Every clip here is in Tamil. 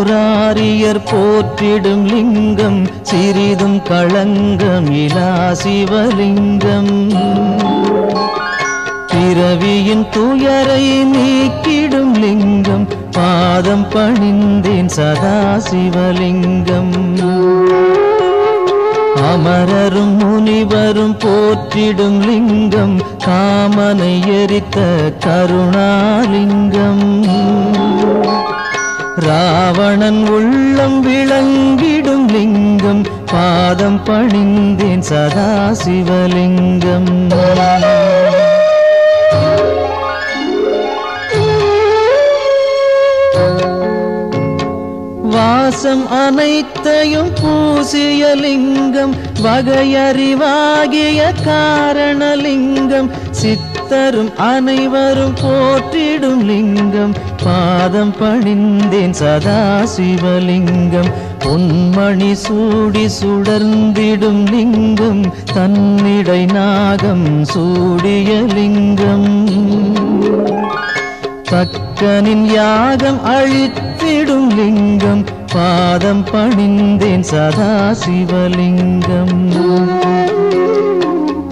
மூராரியர் போற்றிடும் லிங்கம் சிறிதும் களங்கம் இலா சிவலிங்கம். பிறவியின் துயரை நீக்கிடும் லிங்கம் பாதம் பணிந்தேன் சதா சிவலிங்கம். அமரரும் முனிவரும் போற்றிடும் லிங்கம் காமனை எரித்த கருணாலிங்கம். ராவணன் உள்ளம் விளங்கிடும் லிங்கம் பாதம் பணிந்தேன் சதா சிவலிங்கம். வாசம் அனைத்தையும் பூசிய லிங்கம் வகையறிவாகிய காரணலிங்கம். சித்தரும் அனைவரும் போற்றிடும் லிங்கம் பாதம் பணிந்தேன் சதா சிவலிங்கம். பொன்மணி சூடி சுடர்ந்திடும் லிங்கம் தன்னிடை நாகம் சூடிய லிங்கம். பக்கனின் யாகம் அழித்திடும் லிங்கம் பாதம் பணிந்தேன் சதா சிவலிங்கம்.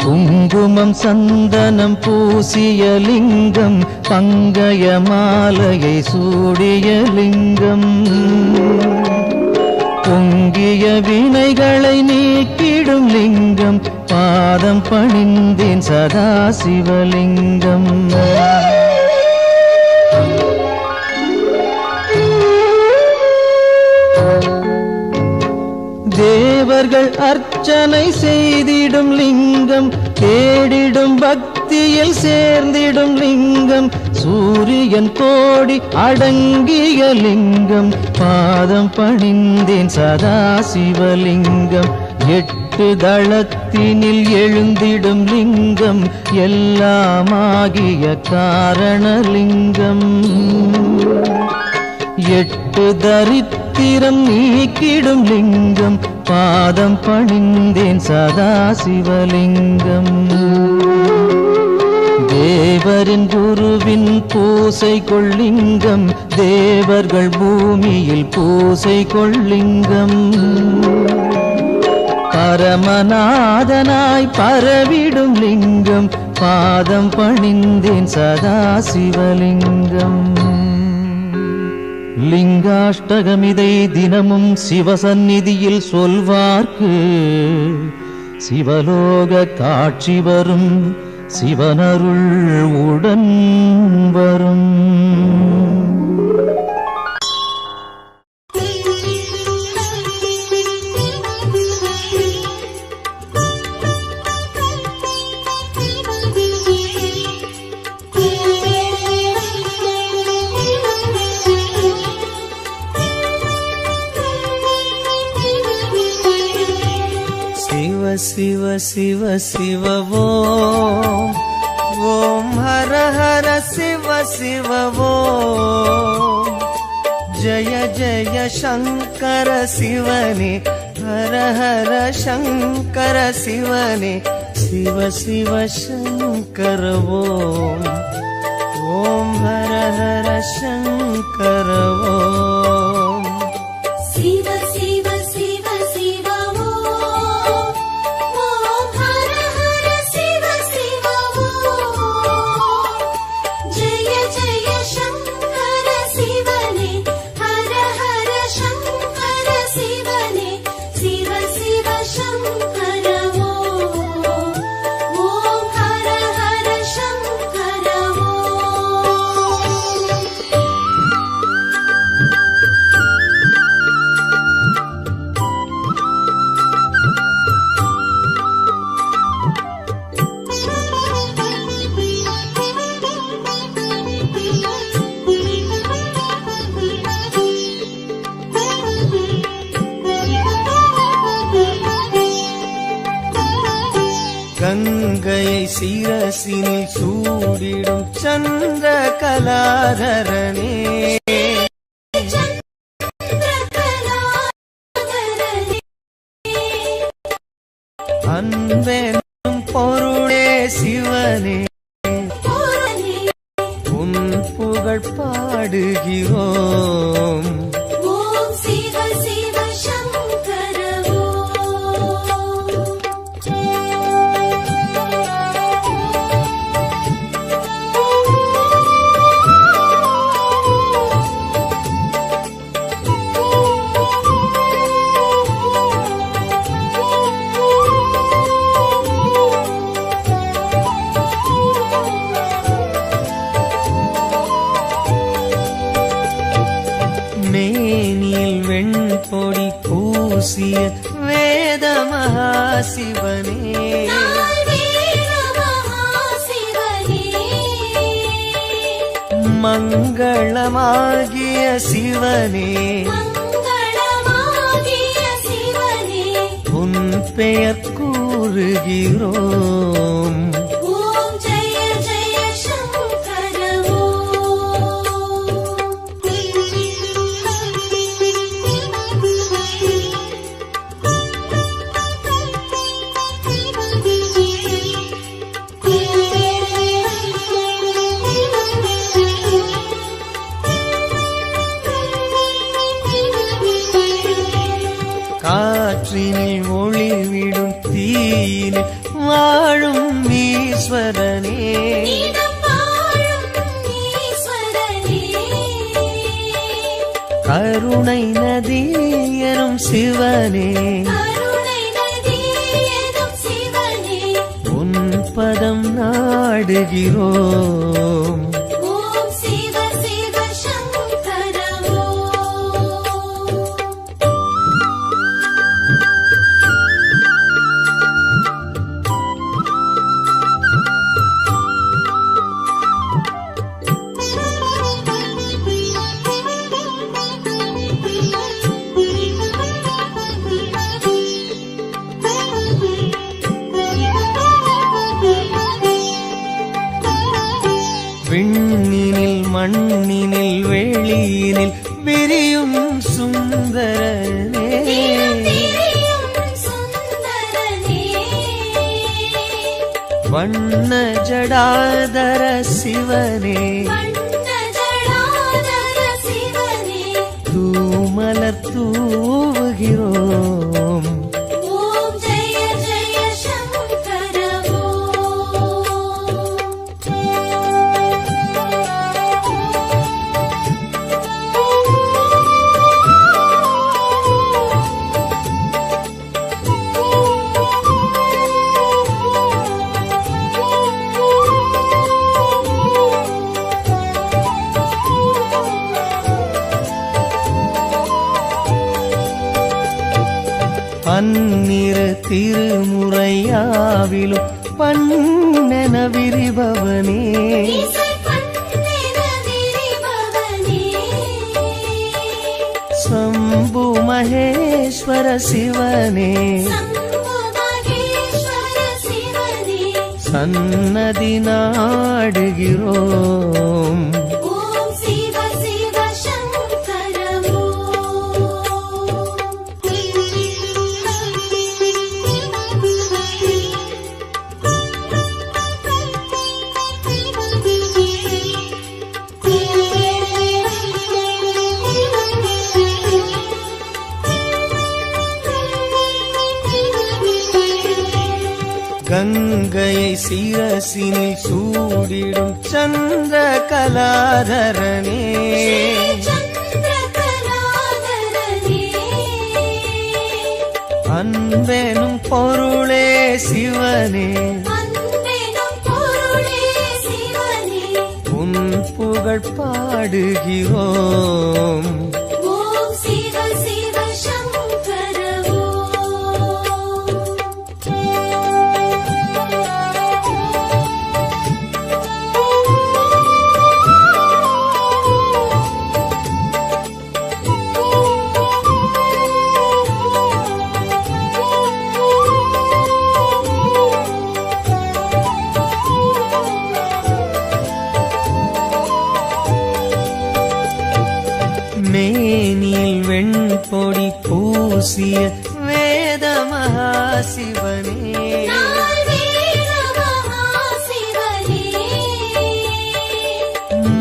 குங்குமம் சந்தனம் பூசிய லிங்கம் பங்கய மாலையை சூடிய லிங்கம். பொங்கிய வினைகளை நீக்கிடும் லிங்கம் பாதம் பணிந்தேன் சதா சிவலிங்கம். தேவர்கள் அர்ச்சனை செய்திடும் லிங்கம் தேடிடும் பக்தியில் சேர்ந்திடும் லிங்கம். சூரியன் கோடி அடங்கிய லிங்கம் பாதம் பணிந்தேன் சதா சிவலிங்கம். 8 தளத்தினில் எழுந்திடும் லிங்கம் எல்லாமாகிய காரணலிங்கம். 8 தரித்திரம் நீக்கிடும் லிங்கம் பாதம் பணிந்தேன் சதா சிவலிங்கம். தேவரின் குருவின் பூசை கொள்ளிங்கம் தேவர்கள் பூமியில் பூசை கொள்ளிங்கம். பரமநாதனாய் பரவிடும் லிங்கம் பாதம் பணிந்தேன் சதா சிவலிங்கம். லிங்காஷ்டகமிதை தினமும் சிவசந்நிதியில் சொல்வார்க்கு சிவலோக காட்சி வரும் சிவனருள் உடன் வரும். शिव शिव शिव ओम ओम हर हर शिव शिव ओम जय जय शंकर शिवने हर हर शंकर शिवने शिव शिव शंकर ओम ओम हर हर शंकर ओम शिव शिव शिव शिव ओम ओम हर हर शिव शिव ओम जय जय शंकर शिवने हर हर शंकर शिवने शिव शिव शंकर ओम ओम हर हर शंकर ओम கங்கையை சிரசினில் சூடிடும் சந்திர கலாதரனே அன்பெனும் பொருளே சிவனே உன் புகழ் பாடுகிறோம் ஓம் மங்களமாகிய சிவனே மங்களமாகிய சிவனே உன் பெயர் கூறுகிறோம். ஓம் ஜெய ஜெய சங்கர காற்றினில் ஒளிவிடும் தீயினில் வாழும் ஈஸ்வரனே நீதம் வாழும் ஈஸ்வரனே கருணை நதி எனும் சிவனே கருணை நதி எனும் சிவனே உன் பதம் நாடுகிறோம். ஓம் சிவ சிவ சங்கர விண்ணினில் மண்ணினில் வெளியினில் விரியும் சுந்தரனே திரியும் சுந்தரனே வண்ண ஜடாதர சிவனே வண்ண ஜடாதர சிவனே தூமலர் தூவுகிறோம். ஓம் ஜெய ஜெய சங்கர பன்னிரு திருமுறையாவிலும் பண்ணென விரிபவனே இசை பண்ணென விரிபவனே சம்பு மகேஸ்வர சிவனே சம்பு மகேஸ்வர சிவனே சன்னதி நாடுகிறோம். ஓம் சிவ சிவ சங்கர கங்கையை சிரசினில் சூடிடும் சந்திர கலாதரனே சந்திரகலாதரனே அன்பெனும் பொருளே சிவனே அன்பெனும் பொருளே சிவனே உன் புகழ் பாடுகிறோம். ஓம் சிவ சிவ சங்கர மேனில் வெண்பொடி பூசிய வேத மகாசிவனே நாள் வேத மகாசிவனே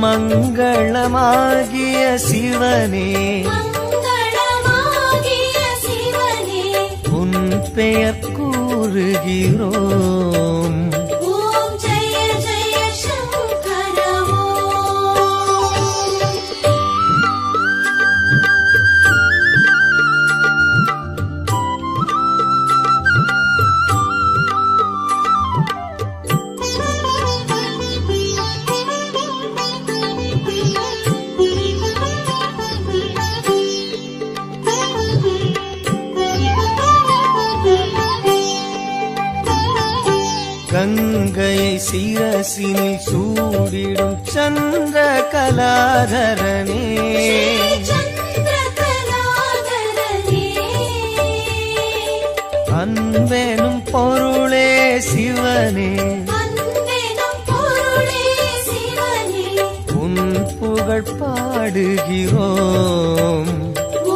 மங்களமாகிய சிவனே மங்களமாகிய சிவனே உன் பெயர் கூறுகிறோம். ஓம் ஜெய ஜெய சங்கர கங்கையை சிரசினில் சூடிடும் சந்திர கலாதரனே சந்திரகலாதரனே அன்பெனும் பொருளே சிவனே அன்பெனும் பொருளே சிவனே உன் புகழ் பாடுகிறோம்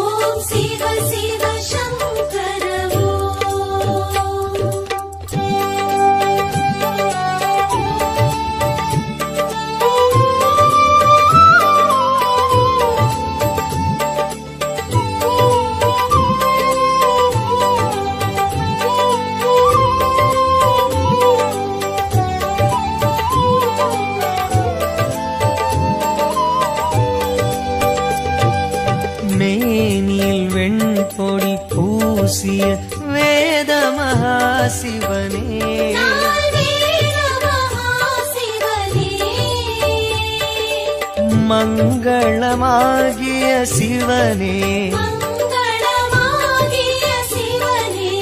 ஓம் சிவ சிவ சங்கர ஓம் மேனில் வெண்பொடி பூசிய வேத மகாசிவனே நால்வேத மகாசிவனே மங்களமாகிய சிவனே மங்களமாகிய சிவனே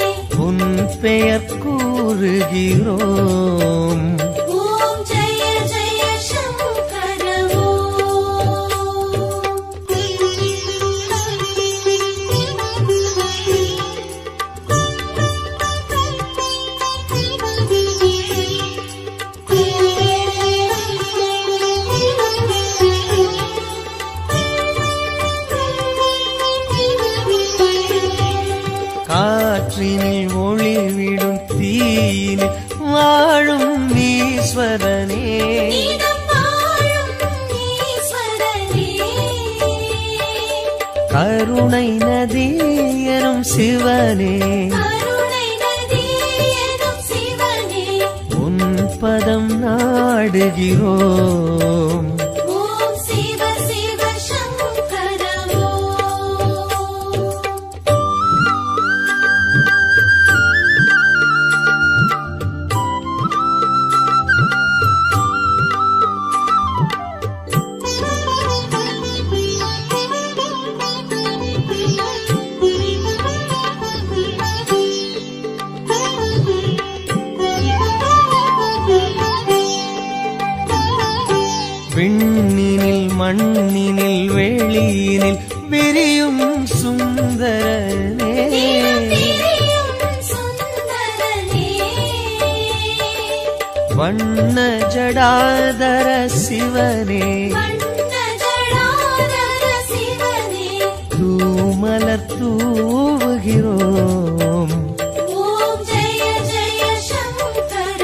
உன் பெயர் கூறுகிறோம் ஓம் ஜெய ஜெய சங்கர காற்றினில் ஒளிவிடும் தீயினில் வாழும் ஈஸ்வரனே நீதம் வாழும் ஈஸ்வரனே கருணை நதி எனும் சிவனே கருணை நதி எனும் சிவனே உன் பதம் நாடுகிறோம் ஓம் சிவ சிவ சங்கர ஓம் விண்ணினில் மண்ணினில் வெளியினில் விரியும் சுந்தரனே திரியும் சுந்தரனே வண்ண ஜடாதர சிவனே வண்ண ஜடாதர சிவனே தூமலர் தூவுகிறோம் ஓம் ஜெய ஜெய சங்கர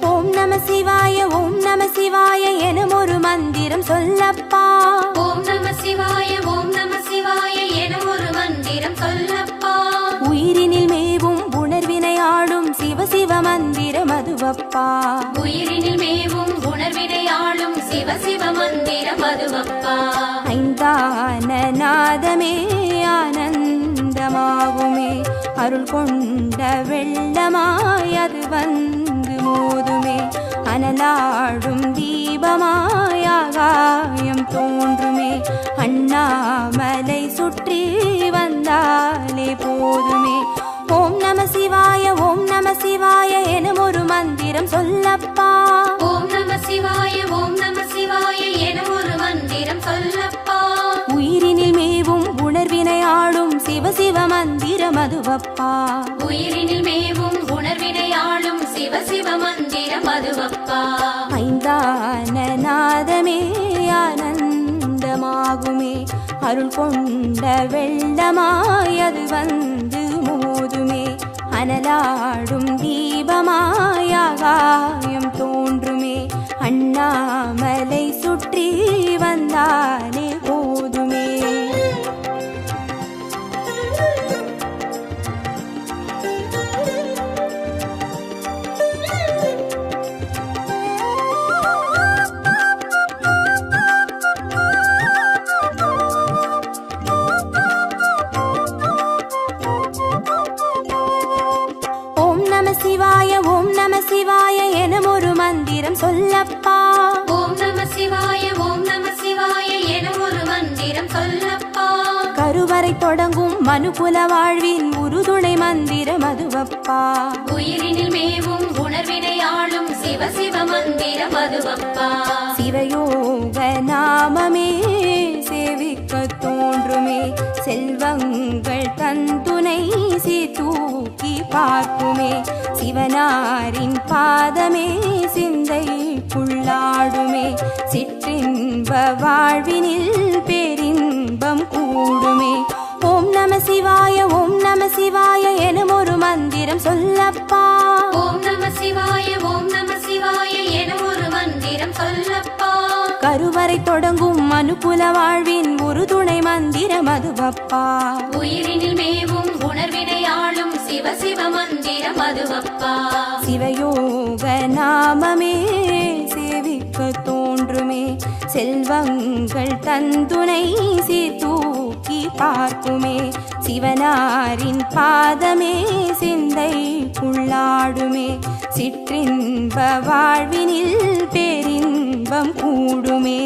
ஓம் ஓம் நம சிவாய எனும் ஒரு மந்திரம் சொல்லப்பா ஓம் நம சிவாய எனும் ஒரு மந்திரம் சொல்லப்பா உயிரினில் மேவும் உணர்வினை ஆளும் சிவ சிவ மந்திரம் அதுவப்பா உயிரினில் மேவும் உணர்வினை ஆளும் சிவ சிவ மந்திரம் அதுவப்பா ஐந்தான நாதமே ஆனந்தமாகுமே அருள் கொண்ட வெள்ளமாய் அது வந்து மோதுமே அனலாடும் தீபமாய் ஆகாயம் தோன்றுமே அண்ணாமலை சுற்றி வந்தாலே போதுமே ஓம் நம சிவாய எனும் ஒரு மந்திரம் சொல்லப்பா ஓம் நம சிவாய எனும் ஒரு மந்திரம் சொல்லப்பா உயிரினில் மேவும் உணர்வினை ஆளும் சிவ சிவ மந்திரம் அதுவப்பா உயிரினில் மேவும் உணர்வினை ஆளும் சிவ சிவ மந்திரம் அதுவப்பா ஐந்தான நாதமே ஆனந்தமாகுமே அருள் கொண்ட வெள்ளமாய் அது வந்து மோதுமே அனலாடும் தீபமாய் ஆகாயம் தோன்றுமே அண்ணாமலை சுற்றி வந்தாலே போதுமே மனுகுல வாழ்வின் உறுதுணை மந்திரம் அதுவப்பா. உயிரினில் மேவும் உணர்வினையாளும் சிவ சிவ மந்திரம் அதுவப்பா. சிவயோக நாமமே சேவிக்க தோன்றுமே, செல்வங்கள் தந்துணை சீர்தூக்கி பார்க்குமே, சிவனாரின் பாதமே சிந்தைக்குள்ளாடுமே, சிற்றின்ப வாழ்வினில் பேரின்பம் கூடுமே. ஓம் நம சிவாய ஓம் நம சிவாய எனும் ஒரு மந்திரம் சொல்லப்பா. ஓம் நம சிவாய ஓம் நம சிவாய எனும் ஒரு மந்திரம் சொல்லப்பா. கருவறை தொடங்கும் மனுகுல வாழ்வின் உறுதுணை மந்திரம் அதுவப்பா. உயிரினில் மேவும் உணர்வினையாளும் சிவ சிவ மந்திரம் அதுவப்பா. சிவயோக நாமமே சேவிக்க தோன்றுமே, செல்வங்கள் தந்துணை சீர்தூக்கி பார்க்குமே, சிவனாரின் பாதமே சிந்தைக்குள்ளாடுமே, சிற்றின்ப வாழ்வினில் பேரின்பம் கூடுமே.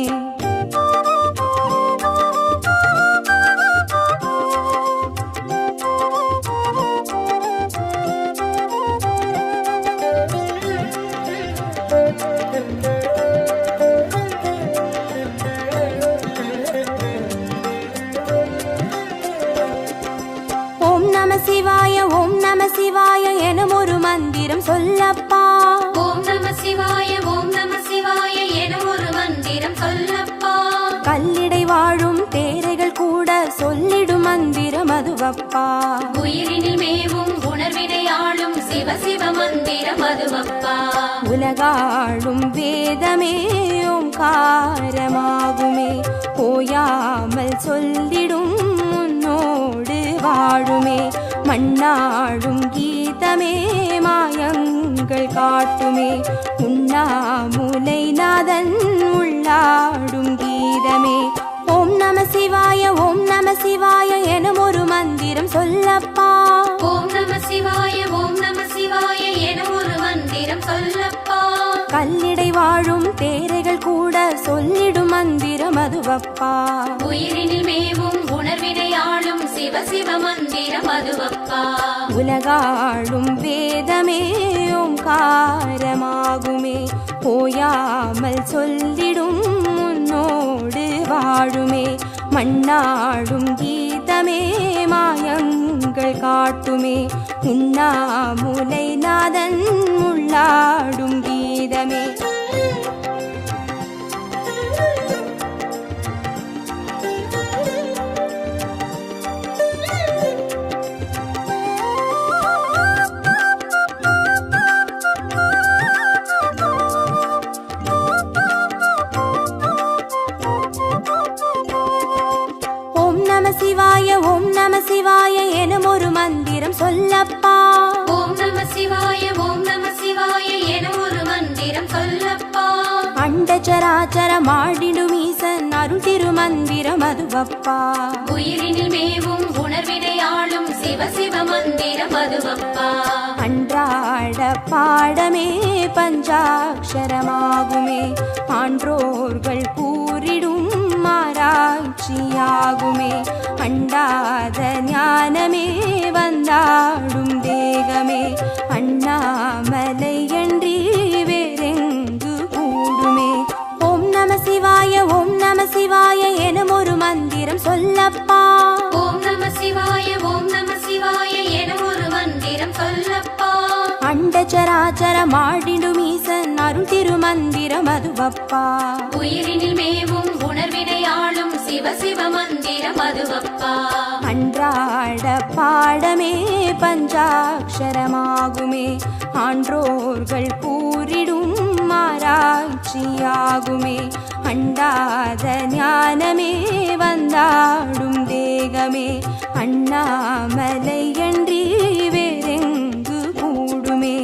ஓம் நம சிவாய ஓம் நம சிவாய எனும் ஒரு மந்திரம் சொல்லப்பா. ஓம் நம சிவாய ஓம் நம சிவாய எனும் ஒரு மந்திரம் சொல்லப்பா. கல்லிடை வாழும் தேரைகள் கூட சொல்லிடும் மந்திரம் அதுவப்பா. உயிரினில் மேவும் உணர்வினையாளும் சிவ சிவ மந்திரம் அதுவப்பா. உலகாளும் வேதமே ஓங்காரமாகுமே, ஓயாமல் சொல்லிடும் உன்னோடு வாழுமே, மண்ணாடும் கீதமே மாயங்கள் காட்டுமே, உண்ணாமுலை நாதன் உள்ளாடும் கீதமே. ஓம் நம சிவாய ஓம் நம சிவாய எனும் ஒரு மந்திரம் சொல்லப்பா. ஓம் நம சிவாய ஓம் நம சிவாய எனும் ஒரு மந்திரம் சொல்லப்பா. கல்லிடை வாழும் தேரைகள் கூட சொல்லிடும் மந்திரம் அதுவப்பா. உயிரினில் மேவும் உணர்வினையாளும் சிவ சிவ மந்திரம் அதுவப்பா. உலகாளும் வேதமே ஓங்காரமாகுமே, ஓயாமல் சொல்லிடும் உன்னோடு வாழுமே, மண்ணாடும் கீதமே மாயங்கள் காட்டுமே, உண்ணாமுலை நாதன் உள்ளாடும் கீதமே. ஓம் நம சிவாய ஓம் நம சிவாய எனும் ஒரு மந்திரம் சொல்லப்பா. ஓம் நம சிவாய ஓம் நம சிவாய எனும் ஒரு மந்திரம் சொல்லப்பா. அண்டச்சராச்சர மாடிடும் ஈசன் அருள் திருமந்திரம் அதுவப்பா. உயிரினில் மேவும் உணர்வினையாளும் சிவ சிவ மந்திரம் அதுவப்பா. அன்றாட பாடமே பஞ்சாட்சரமாகுமே, ஆன்றோர்கள் கூறிடும் ஆராய்ச்சியாகுமே, அண்டாத ஞானமே வந்தாடும் தேகமே, அண்ணாமலை என்றி வேறெங்கு கூடுமே. ஓம் நம சிவாய ஓம் நம சிவாய எனும் ஒரு மந்திரம் சொல்லப்பா. ஓம் நம சிவாய ஓம் நம சிவாய எனும் ஒரு மந்திரம் சொல்லப்பா. அண்டச்சராச்சர மாடிடும் ஈசன் அருள் திருமந்திரம் அதுவப்பா. உயிரினில் மேவும் உணர்வினையாளும் சிவ சிவ மந்திரம் அதுவப்பா. அன்றாட பாடமே பஞ்சாட்சரமாகுமே, ஆன்றோர்கள் கூறிடும் ஆராய்ச்சியாகுமே, அண்டாத ஞானமே வந்தாடும் தேகமே, அண்ணாமலை என்றி வேறெங்கு கூடுமே.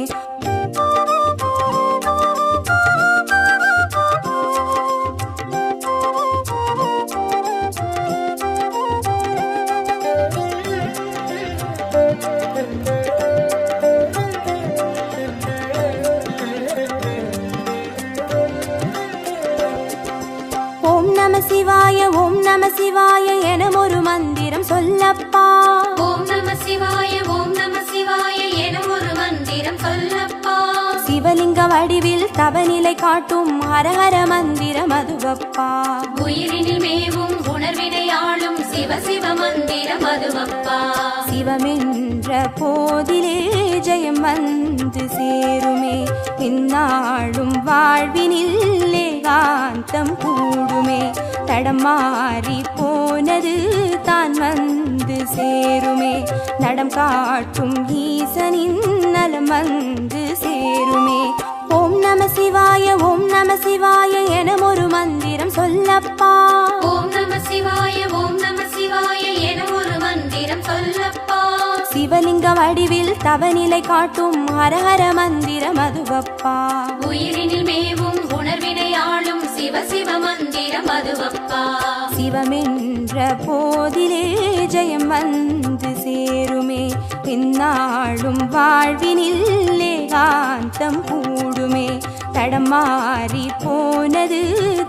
ஓம் நம சிவாய ஓம் நம சிவாய எனும் ஒரு மந்திரம் சொல்லப்பா. ஓம் நம சிவாய ஓம் நம சிவாய எனும் ஒரு மந்திரம் சொல்லப்பா. சிவலிங்க வடிவில் தவநிலை காட்டும் ஹரஹர மந்திரம் அதுவப்பா. உயிரினில் மேவும் உணர்வினை ஆளும் சிவ சிவ மந்திரம் அதுவப்பா. சிவமென்ற போதிலே ஜெயம் வந்து சேருமே, இந்நாளும் வாழ்வினில் ஏகாந்தம் கூடுமே. தடம் மாறி போனது தான் வந்து சேருமே, நடம் காட்டும் ஈசனின் நலம் வந்து சேருமே. ஓம் நம சிவாய ஓம் நம சிவாய எனும் ஒரு மந்திரம் சொல்லப்பா. ஓம் நம சிவாய ஓம் நம சிவாய எனும் ஒரு மந்திரம் சொல்லப்பா. சிவலிங்க வடிவில் தவநிலை காட்டும் ஹரஹர மந்திரம் அதுவப்பா. உயிரினில் மேவும் உணர்வினை ஆளும் சிவ சிவ மந்திரம் அதுவப்பா. சிவமென்ற போதிலே ஜெயம் வந்து சேருமே, இந்நாளும் வாழ்வினில் ஏகாந்தம் கூடுமே. தடம் மாறி போனது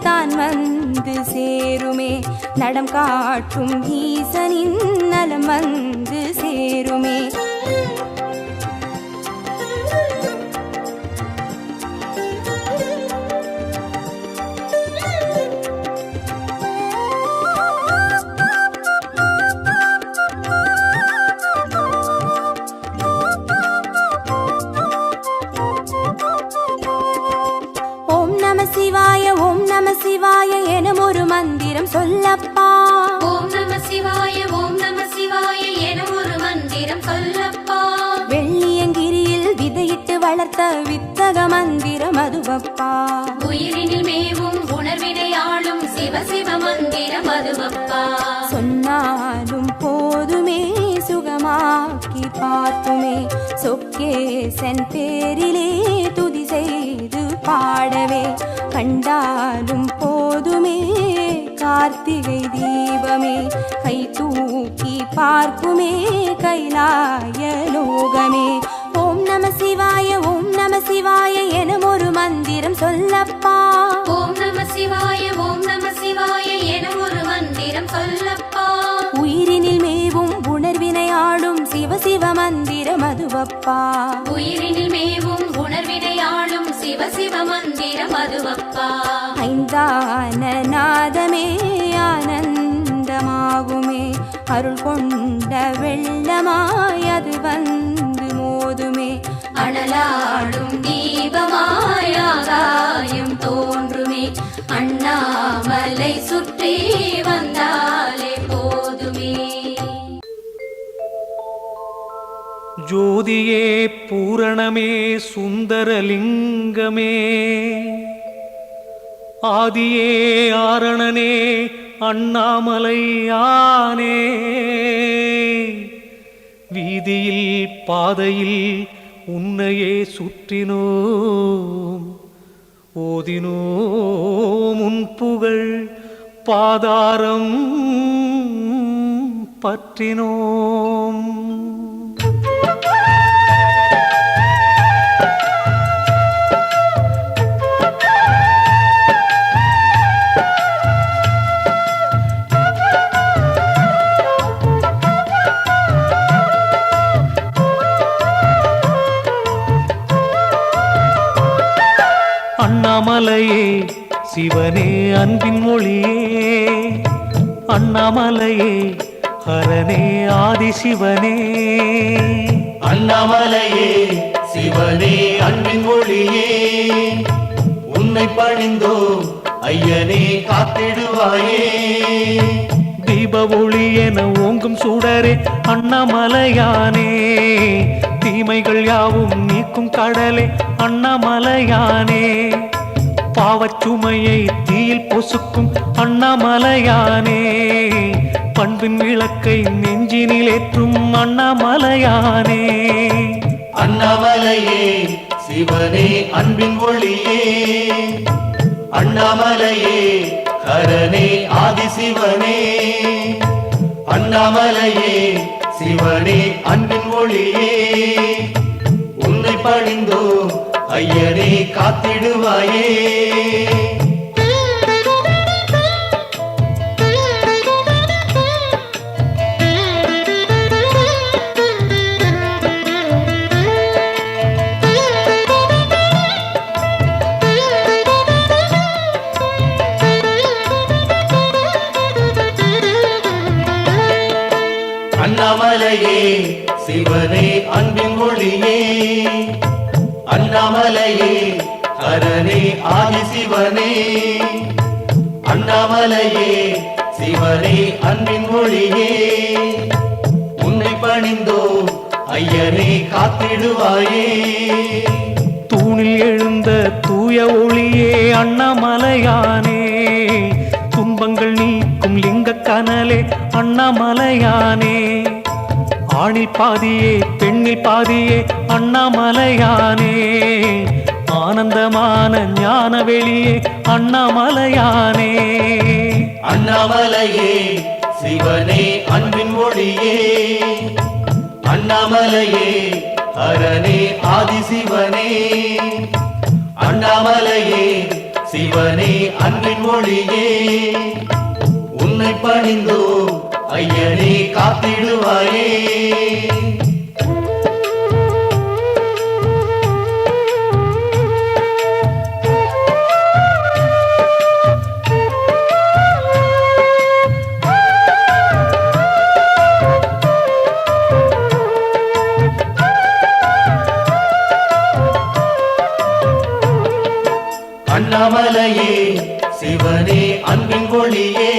தான் வந்து சேருமே, நடம் காட்டும் ஈசனின் நலம் வந்து சேருமே. சிவாய ஓம் நம சிவாய எனும் ஒரு மந்திரம் சொல்லப்பா. ஓம் நம சிவாய ஓம் நம சிவாய எனும் ஒரு மந்திரம் சொல்லப்பா. வெள்ளியங்கிரியில் விதையிட்டு வளர்த்த வித்தக மந்திரம் அதுவப்பா. உயிரினில் மேவும் உணர்வினை ஆளும் சிவ சிவ மந்திரம் அதுவப்பா. சொன்னாலும் போதுமே சுகமாக்கி பார்த்துமே, சொக்கேசன் பேரிலே துதி செய்து பாடவே. கண்டாலும் போதுமே கார்த்திகை தீபமே, கை தூக்கி பார்க்குமே கைலாய லோகமே. ஓம் நம சிவாய ஓம் நம சிவாய எனும் ஒரு மந்திரம் சொல்லப்பா. ஓம் நம சிவாய ஓம் நம சிவாய எனும் ஒரு மந்திரம் சொல்லப்பா. உயிரினில் மேவும் உணர்வினை ஆளும் சிவ சிவ மந்திரம் அதுவப்பா. உயிரினில் மேவும் உணர்வினை ஆளும் சிவ சிவ மந்திரம் அதுவப்பா. ஐந்தான நாதமே ஆனந்தமாகுமே, அருள் கொண்ட வெள்ளமாய் அது வந்து மோதுமே. அனலாடும் தீபமாய் ஆகாயம் தோன்றுமே, அண்ணாமலை சுற்றி வந்தாலே போதுமே. ஜோதியே பூரணமே சுந்தரலிங்கமே, ஆதியே ஆரணனே அண்ணாமலையானே. வீதியில் பாதையில் உன்னையே சுற்றினோம், ஓதினோம் உன் புகழ் பாதாரம் பற்றினோம். அண்ணாமலையே சிவனே அன்பின் மொழியே, அண்ணாமலையே ஹரனே ஆதிசிவனே. அண்ணாமலையே சிவனே அன்பின் மொழியே, உன்னை பணிந்தோ ஐயனே காத்திடுவாயே. தீப ஒளி என ஓங்கும் சுடரே அண்ணாமலையானே, தீமைகள் யாவும் நீக்கும் கடலே அண்ணாமலையானே. பாவச்சுமையை தீயில் பொசுக்கும் அண்ணாமலையானே, பண்பின் விளக்கை நெஞ்சினில் ஏற்றும் அண்ணாமலையானே. அண்ணாமலையே சிவனே அன்பின் ஒளியே, அண்ணாமலையே ஹரனே ஆதிசிவனே. அண்ணாமலையே சிவனே அன்பின் ஒளியே, உன்னை பணிந்தோ ஐயனே காத்திடுவாயே. அண்ணாமலையே சிவனே அன்பின் ஒளியே அண்ணாமலையே ஹரனே ஆதிசிவனே அண்ணாமலையே சிவனே அன்பின் ஒளியே உன்னை பணிந்தோ ஐயனே காத்திடுவாயே தூணில் எழுந்த தூய ஒளியே அண்ணாமலையானே துன்பங்கள் நீக்கும் லிங்க கனலே அண்ணாமலையானே ஆணில் பாதியே பெண்ணில் பாதியே அண்ணாமலையானே ஆனந்தமான ஞான வெளியே அண்ணாமலையானே அண்ணாமலையே சிவனே அன்பின் ஒளியே அண்ணாமலையே ஹரனே ஆதிசிவனே அண்ணாமலையே சிவனே அன்பின் ஒளியே உன்னை பணிந்தோ ஐயனே காத்திடுவாயே அண்ணாமலையே சிவனே அன்பின் ஒளியே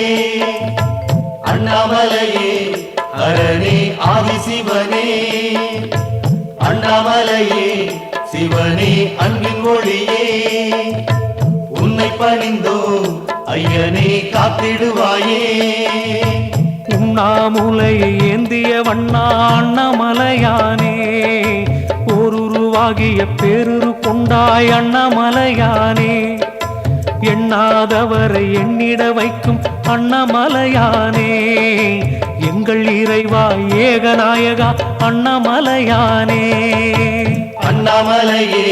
அண்ணாமலையே ஹரனே ஆதிசிவனே அண்ணாமலையே சிவனே அன்பின் ஒளியே உன்னை பணிந்தோ ஐயனே காத்திடுவாயே உண்ணாமுலையை ஏந்திய வண்ணா அண்ணாமலையானே ஓருருவாகிய பேருரு கொண்டாய் அண்ணாமலையானே எண்ணாதவரை எண்ணிட வைக்கும் அண்ணாமலையானே எங்கள் இறைவா ஏகநாயகா அண்ணாமலையானே அண்ணாமலையே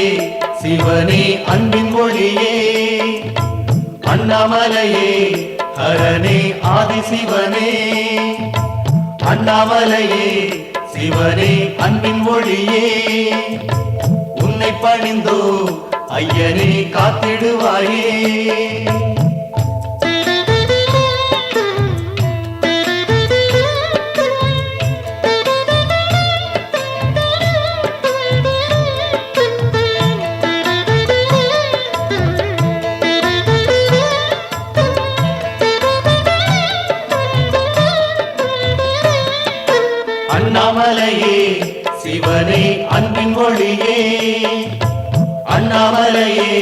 சிவனே அன்பின் ஒளியே அண்ணாமலையே ஹரனே ஆதிசிவனே அண்ணாமலையே சிவனே அன்பின் ஒளியே உன்னை பணிந்தோ ஐயனே காத்திடுவாயே அண்ணாமலையே சிவனே அன்பின் ஒளியே அண்ணாமலையே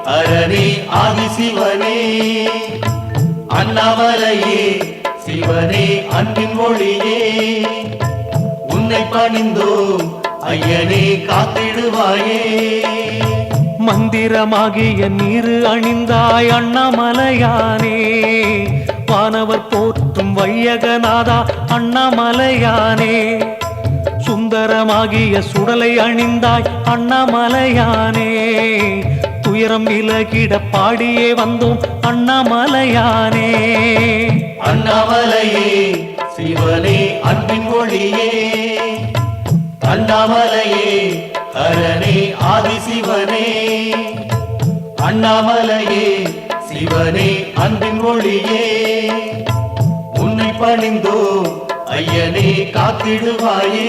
ஹரனே ஆதிசிவனே அண்ணாமலையே சிவனே அன்பின் ஒளியே உன்னை பணிந்தோ ஐயனே காத்திடுவாயே மந்திரமாகிய நீரு அணிந்தாய் அண்ணாமலையானே வானவர் போற்றும் வையகநாதா அண்ணாமலையானே சுந்தரமாகிய சுடலை அணிந்தாய் அண்ணாமலையானே துயரம் விலகிட பாடியே வந்தோம் அண்ணாமலையானே அண்ணாமலையே சிவனே அன்பின் ஒளியே அண்ணாமலையே ஹரனே ஆதிசிவனே அண்ணாமலையே சிவனே அன்பின் ஒளியே உன்னை பணிந்தோ ஐயனே காத்திடுவாயே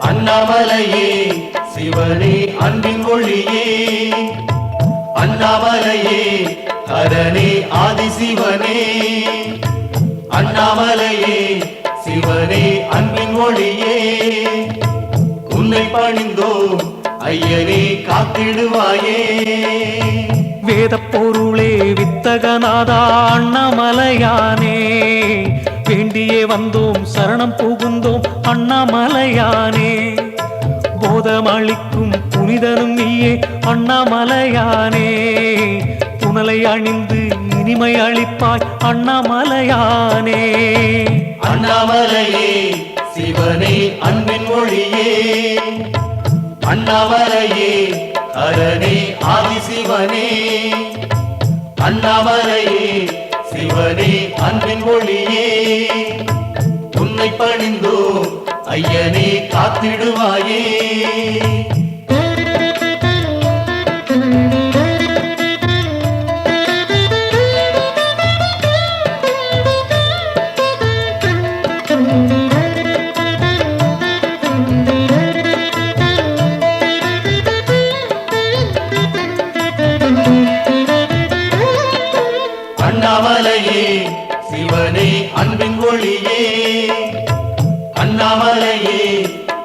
அண்ணாமலையே சிவனே அன்பின் ஒளியே அண்ணாமலையே ஹரனே ஆதிசிவனே அண்ணாமலையே சிவனே அன்பின் ஒளியே உன்னை பணிந்தோ ஐயனே காத்திடுவாயே வேத பொருளே வித்தகநாதா அண்ணாமலையானே வேண்டியே வந்தோம் சரணம் புகுந்தோம் அண்ணாமலையானே போதமளிக்கும் புனிதனும் நீயே அண்ணாமலையானே புனலை அணிந்து இனிமை அளிப்பாய் அண்ணாமலையானே அண்ணாமலையே சிவனே அன்பின் ஒளியே அண்ணாமலையே ஹரனே ஆதிசிவனே அண்ணாமலையே சிவனே அன்பின் ஒளியே உன்னை பணிந்தோம் ஐயனே காத்திடுவாயே அண்ணாமலையே சிவனே அன்பின் ஒளியே அண்ணாமலையே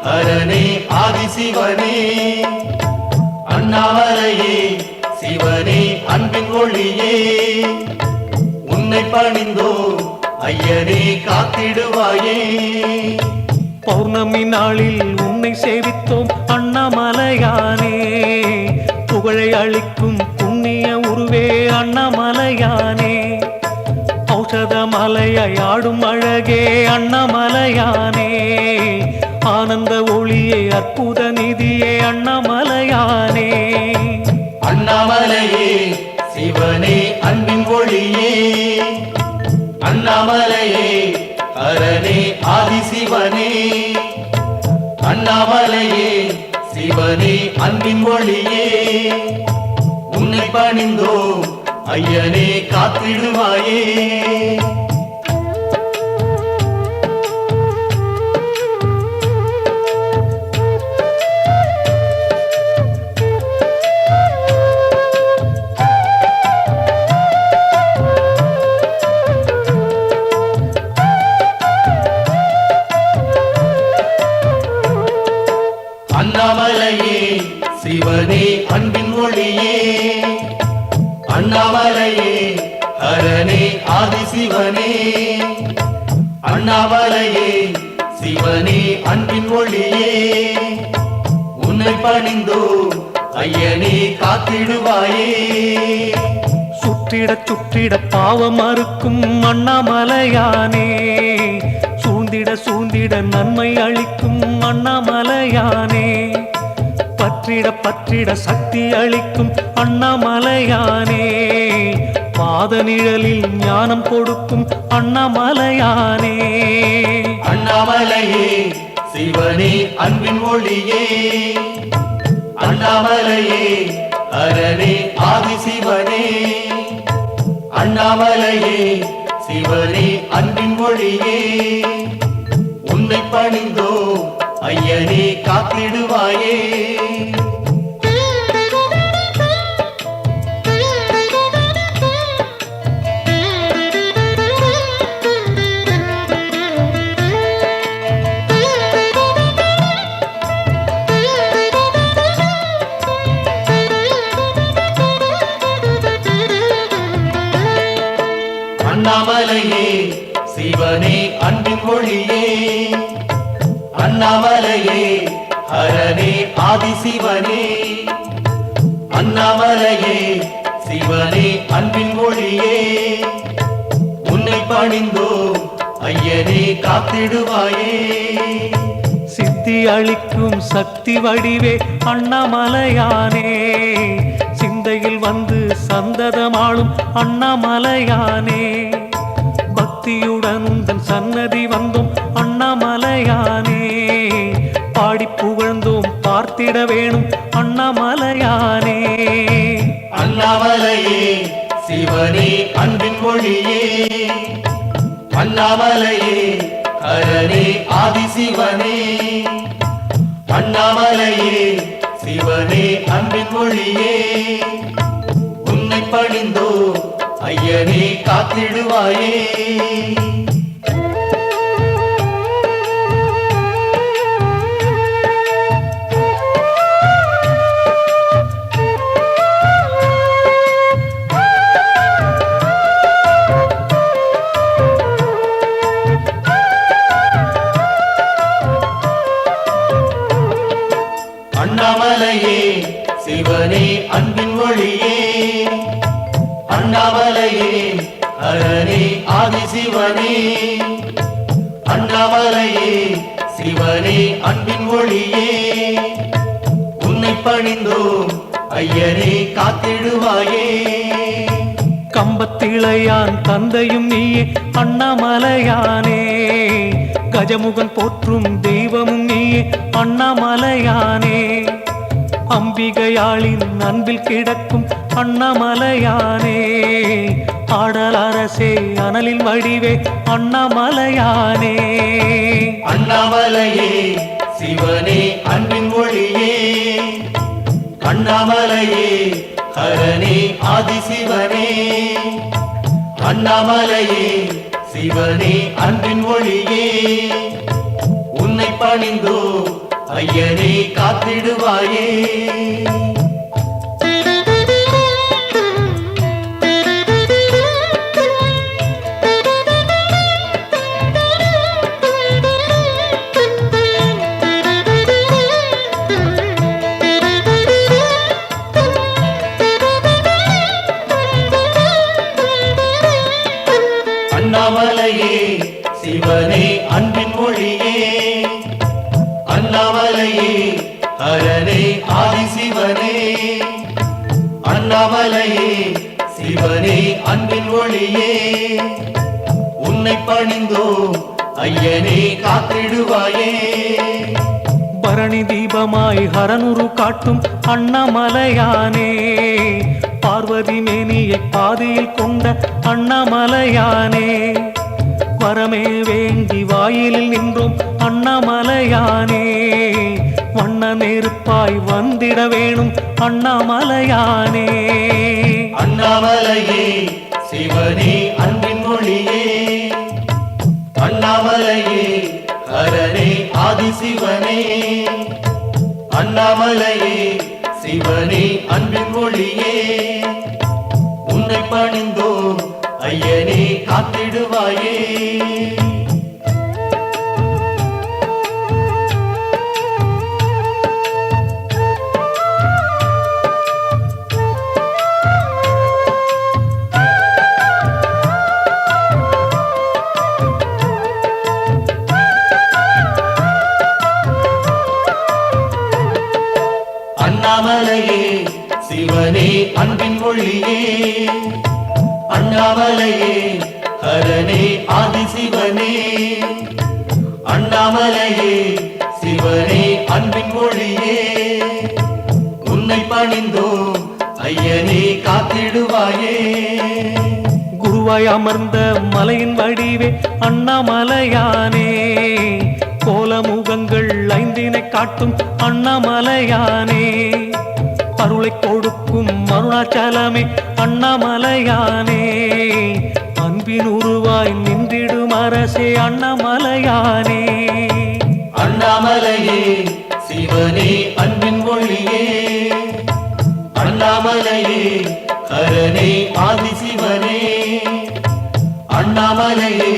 ஹரனே ஆதிசிவனே அண்ணாமலையே சிவனே அன்பின் ஒளியே உன்னை பணிந்தோம் ஐயனே காத்திடுவாயே பௌர்ணமி நாளில் உன்னை சேவித்தோம் அண்ணாமலையானே புகழை அளிக்கும் புண்ணிய உருவே அண்ணாமலையானே ஔஷத மலையாய் ஆடும் அழகே அண்ணாமலையானே ஆனந்த ஒளியே அற்புத நிதியே அண்ணாமலையானே அண்ணாமலையே சிவனே அன்பின் ஒளியே அண்ணாமலையே ஹரனே ஆதிசிவனே அண்ணாமலையே சிவனே அன்பின் ஒளியே உன்னை பணிந்தோம் ஐயனே காத்திடுவாயே அண்ணாமலையே சிவனே அன்பின் ஒளியே அண்ணாமலையே ஹரனே ஆதிசிவனே அண்ணாமலையே சிவனே அன்பின் ஒளியே உன்னை பணிந்தோம் ஐயனே காத்திடுவாயே சுற்றிட சுற்றிட பாவம் அறுக்கும் அண்ணாமலையானே சூழ்ந்திட சூழ்ந்திட நன்மை அளிக்கும் அண்ணாமலையானே பற்றிட பற்றிட சக்தி அளிக்கும் அண்ணாமலையானே பாத நிழலில் ஞானம் கொடுக்கும் அண்ணாமலையானே அண்ணாமலையே சிவனே அன்பின் ஒளியே அண்ணாமலையே ஹரனே ஆதிசிவனே அண்ணாமலையே சிவனே அன்பின் ஒளியே உன்னை பணிந்தோம் ஐயனே காத்திடுவாயே அண்ணாமலையே சிவனே அன்பின் ஒளியே அண்ணாமலையே ஹரனே ஆதிசிவனே அண்ணாமலையே சிவனே அன்பின் ஒளியே உன்னை பணிந்தோம் ஐயனே காத்திடுவாயே சித்தி அளிக்கும் சக்தி வடிவே அண்ணாமலையானே சிந்தையில் வந்து சந்ததமாளும் அண்ணாமலையானே பக்தியுடன் உந்தன் சன்னதி வந்தோம் அண்ணாமலையானே பாடி புகழ்ந்தோம் பார்த்திட வேணும் அண்ணாமலையானே அண்ணாமலையே சிவனே அன்பின் ஒளியே அண்ணாமலையே ஹரனே ஆதிசிவனே அண்ணாமலையே சிவனே அன்பின் ஒளியே உன்னை பணிந்தோம் ஐயனே காத்திடுவாயே அண்ணாமலையே சிவனே அன்பின் ஒளியே அண்ணாமலையே ஹரனே ஆதிசிவனே அண்ணாமலையே சிவனே அன்பின் ஒளியே உன்னை பணிந்தோம் ஐயனே காத்திடுவாயே கம்பத்திளையான் தந்தையும் நீயே அண்ணாமலையானே கஜமுகன் போற்றும் தெய்வமும் நீயே அண்ணாமலையானே அம்பிகையாளின் அன்பில் கிடக்கும் அண்ணாமலையானே ஆடல் அரசே அனலின் வடிவே அண்ணாமலையானே அண்ணாமலையே சிவனே அன்பின் ஒளியே அண்ணாமலையே ஹரனே ஆதிசிவனே அண்ணாமலையே சிவனே அன்பின் ஒளியே உன்னை பணிந்தோ ஐயனே காத்திடுவாயே அண்ணாமலையே சிவனே அன்பின் மொழியே அண்ணாமலையே ஹரனே ஆதிசிவனே அண்ணாமலையே சிவனே அன்பின் ஒளியே உன்னை பணிந்தோ ஐயனே காத்திடுவாயே பரணி தீபமாய் ஹரனுரு காட்டும் அண்ணாமலையானே பார்வதி மேனியை பாதியில் கொண்ட அண்ணாமலையானே வரமே வேண்டி வாயிலில் நின்றோம் அண்ணாமலையானே வண்ண நெருப்பாய் வந்திட வேணும் அண்ணாமலையானே அண்ணாமலையே சிவனே அன்பின் மொழியே அண்ணாமலையே ஹரனே ஆதிசிவனே அண்ணாமலையே சிவனே அன்பின் மொழியே உன்னை பணிந்தோ ஐயனே காத்திடுவாயே அண்ணாமலையே சிவனே அன்பின் மொழியே அண்ணாமலையே ஹரனே ஆதிசிவனே அண்ணாமலையே சிவனே அன்பின் மொழியே உன்னை பணிந்தோ ஐயனே காத்திடுவாயே குருவாய் அமர்ந்த மலையின் வடிவே அண்ணாமலையானே கோலமுகங்கள் ஐந்தினை காட்டும் அண்ணாமலையானே அருளை கொடுக்கும் அருணாச்சலமே அண்ணாமலையானே அன்பின் உருவாய் நின்றிடும் அரசே அண்ணாமலையானே அண்ணாமலையே சிவனே அன்பின் மொழியே அண்ணாமலையே ஹரனே ஆதிசிவனே அண்ணாமலையே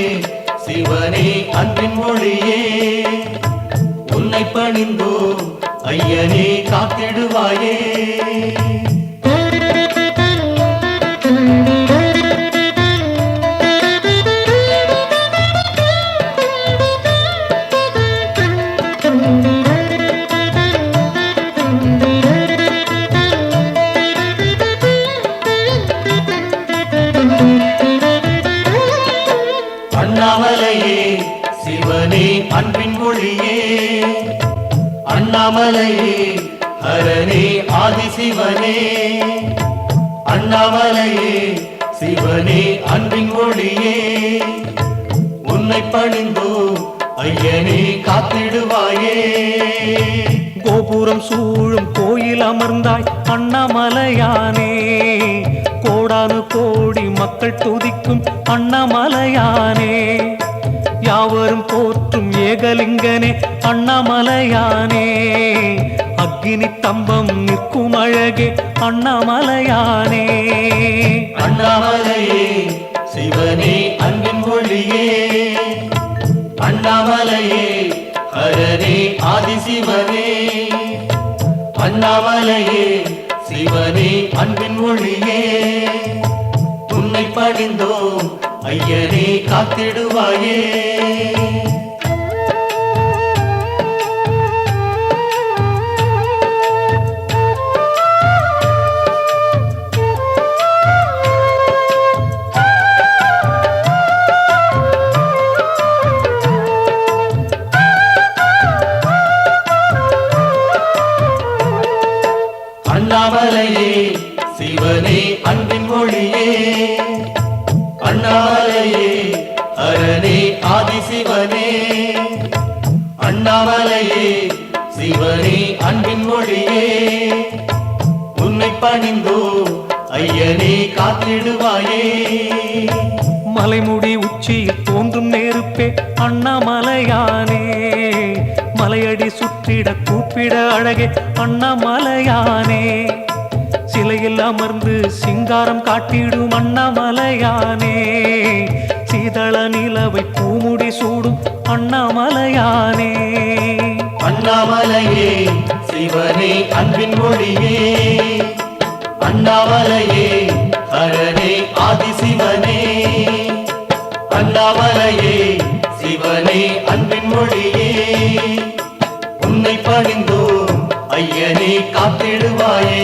சிவனே அன்பின் மொழியே உன்னை பணிந்தோ ஐயனே காத்திடுவாயே அண்ணாமலையே சிவனே அன்பின் மொழியே அண்ணாமலையே ஹரனே ஆதிசிவனே அண்ணாமலையே சிவனே அன்பின் மொழியே உன்னை பணிந்தோ ஐயனே காத்திடுவாயே கோபுரம் சூழும் கோயில் அமர்ந்தாய் அண்ணாமலையானே கோடானு கோடி மக்கள் துதிக்கும் அண்ணாமலையானே யாவரும் போற்றும் ஏகலிங்கனே அண்ணாமலையானே அக்கினி தம்பம் நிற்கும் அழகே அண்ணாமலையானே அண்ணாமலையே சிவனே அன்பின் மொழியே அண்ணாமலையே ஹரனே ஆதிசிவனே அண்ணாமலையே சிவனே அன்பின் மொழியே உன்னை பணிந்தோ ஐயனே காத்திடுவாயே அண்ணாமலையே சிவனே அன்பின் ஒளியே அண்ணாமலையே ஹரனே ஆதிசிவனே அண்ணாமலையே சிவனே அன்பின் ஒளியே உன்னை பணிந்தோ ஐயனே காத்திடுவாயே மலைமுடி உச்சியில் தோன்றும் நெருப்பே அண்ணாமலையானே மலையடி சுற்றிட கூப்பிட அழகே அண்ணாமலையானே சிலையில் அமர்ந்து சிங்காரம் காட்டிடும் அண்ணாமலையானே சீதள நிலவை பூமுடி சூடும் அண்ணாமலையானே அண்ணாமலையே சிவனே அன்பின் மொழியே அண்ணாமலையே ஹரனே ஆதிசிவனே அண்ணாமலையே சிவனே அன்பின் மொழியே உன்னை பணிந்தோ ஐயனே காத்திடுவாயே